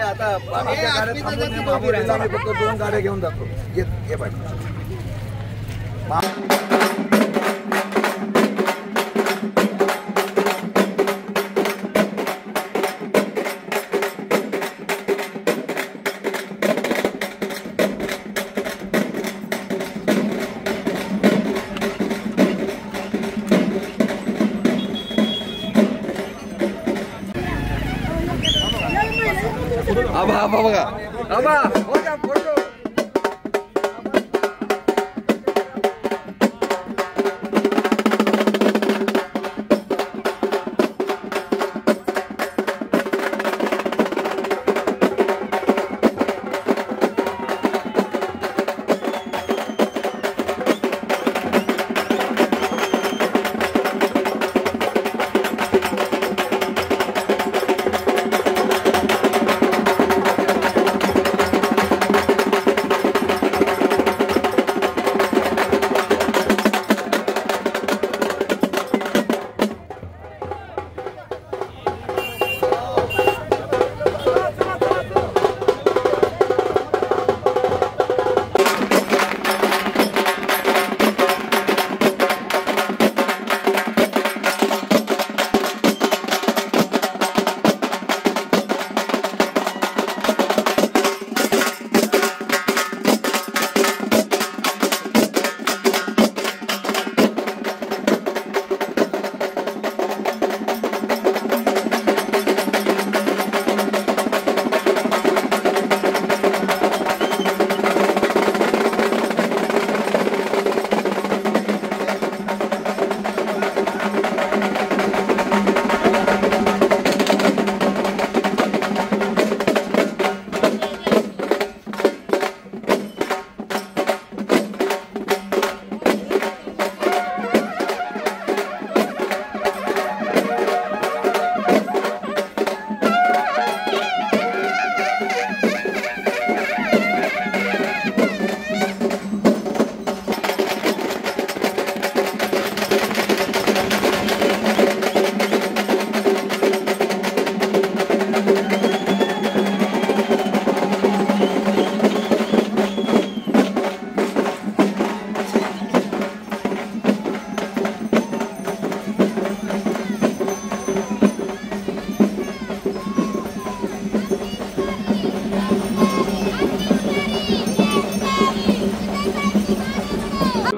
आता बाकीच्या गाड्या थांबून मामुलीला आम्ही फक्त 2 गाड्या घेऊन जातो. ये पाहिजे आबा बघा आबा बघा फोटो.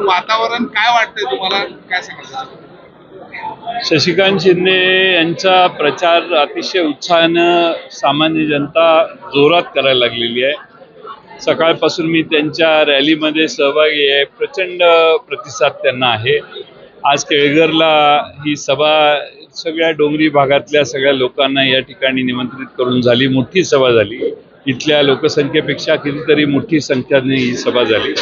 वातावरण काय वाटतंय तुम्हाला, काय सांगाल? शशिकांत शिंदे यांचा प्रचार अतिशय उत्साहानं सामान्य जनता जोरात करायला लागलेली आहे. सकाळपासून मी त्यांच्या रॅलीमध्ये सहभागी आहे. प्रचंड प्रतिसाद त्यांना आहे. आज केळघरला ही सभा सगळ्या डोंगरी भागातल्या सगळ्या लोकांना या ठिकाणी निमंत्रित करून झाली. मोठी सभा झाली. इथल्या लोकसंख्येपेक्षा कितीतरी मोठी संख्येने ही सभा झाली.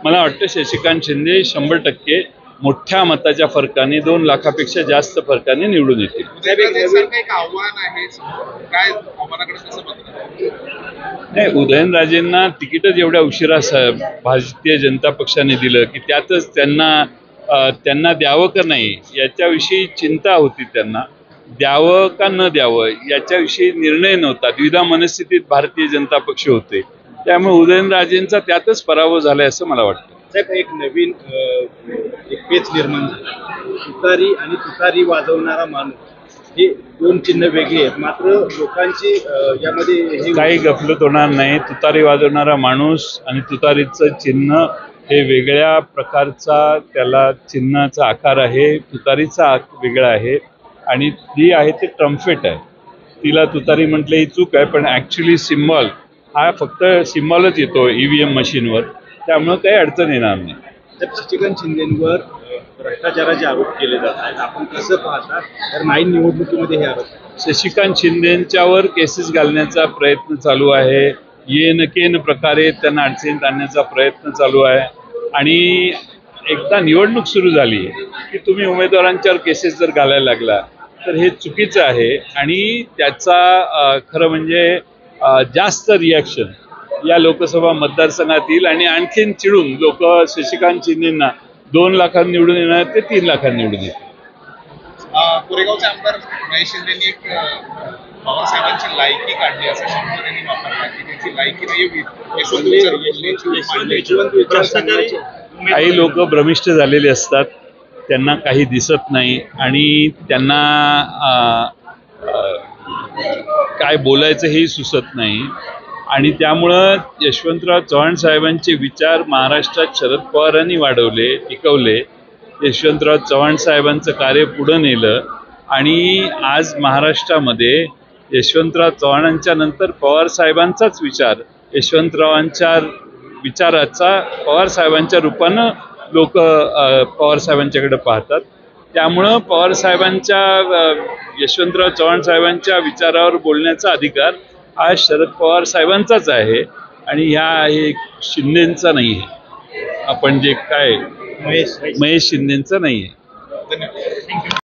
मला वाटतं शशिकांत शिंदे 100% मोठ्या मताच्या फरकाने 2 लाखापेक्षा जास्त फरकाने निवडून येतील. नाही, उदयनराजेंना तिकीटच एवढ्या उशिरा भारतीय जनता पक्षाने दिलं की त्यातच त्यांना द्यावं का नाही याच्याविषयी चिंता होती. त्यांना द्यावं का न द्यावं याच्याविषयी निर्णय नव्हता. द्विधा मनस्थितीत भारतीय जनता पक्ष होते. त्यामुळे उदयनराजेंचा त्यातच पराभव झालाय असं मला वाटतं. साहेब, एक नवीन पेच निर्माण झाला. तुतारी आणि तुतारी वाजवणारा माणूस हे 2 चिन्ह वेगळी आहेत. मात्र लोकांची यामध्ये काही गफलत होणार नाही. तुतारी वाजवणारा माणूस आणि तुतारीचं चिन्ह हे वेगळ्या प्रकारचा त्याला चिन्हाचा आकार आहे. तुतारीचा वेगळा आहे आणि ती आहे ते ट्रम्पेट आहे. तिला तुतारी म्हटलं ही चूक आहे, पण ॲक्च्युली सिम्बॉल हा फक्त सिम्बॉलच येतो EVM मशीनवर. त्यामुळे काही अडचण येणार नाही. शशिकांत शिंदेंवर भ्रष्टाचाराचे आरोप केले जातात. आपण कसं पाहता? तर नाही निवडणुकीमध्ये हे आरोप शशिकांत शिंदेंच्यावर केसेस घालण्याचा प्रयत्न चालू आहे. येन केन प्रकारे त्यांना अडचणीत आणण्याचा प्रयत्न चालू आहे. आणि एकदा निवडणूक सुरू झाली की तुम्ही उमेदवारांच्यावर केसेस जर घालायला लागला तर हे चुकीचं आहे. आणि त्याचा खरं म्हणजे जास्त रिॲक्शन या लोकसभा मतदारसंघात येईल आणि आणखीन चिडून लोक शशिकांत शिंदेंना 2 लाखांनी निवडून येणार ते 3 लाखांनी निवडून येतील. कोरेगावचे आमदार महेश शिंदेंनी एक पवार साहेबांची लायकी काढली असा शब्द त्यांनी वापरला की त्याची लायकी नाही काही लोक भ्रमिष्ट झालेले असतात, त्यांना काही दिसत नाही आणि त्यांना काय बोलायचं हेही सुचत नाही आणि त्यामुळं यशवंतराव चव्हाण साहेबांचे विचार महाराष्ट्रात शरद पवारांनी वाढवले, टिकवले. यशवंतराव चव्हाण साहेबांचं कार्य पुढं नेलं आणि आज महाराष्ट्रामध्ये यशवंतराव चव्हाणांच्या नंतर पवार साहेबांचाच विचार, यशवंतरावांच्या विचाराचा पवार साहेबांच्या रूपानं लोक पवार साहेबांच्याकडे पाहतात. त्यामुळं पवार साहेबांच्या यशवंतराव चव्हाण साहेबांच्या विचारावर बोलण्याचा अधिकार आज शरद पवार साहेबांचाच आहे आणि ह्या शिंदेचा नाही आहे. आपण जे काय महेश शिंदेचा नाही आहे. धन्यवाद.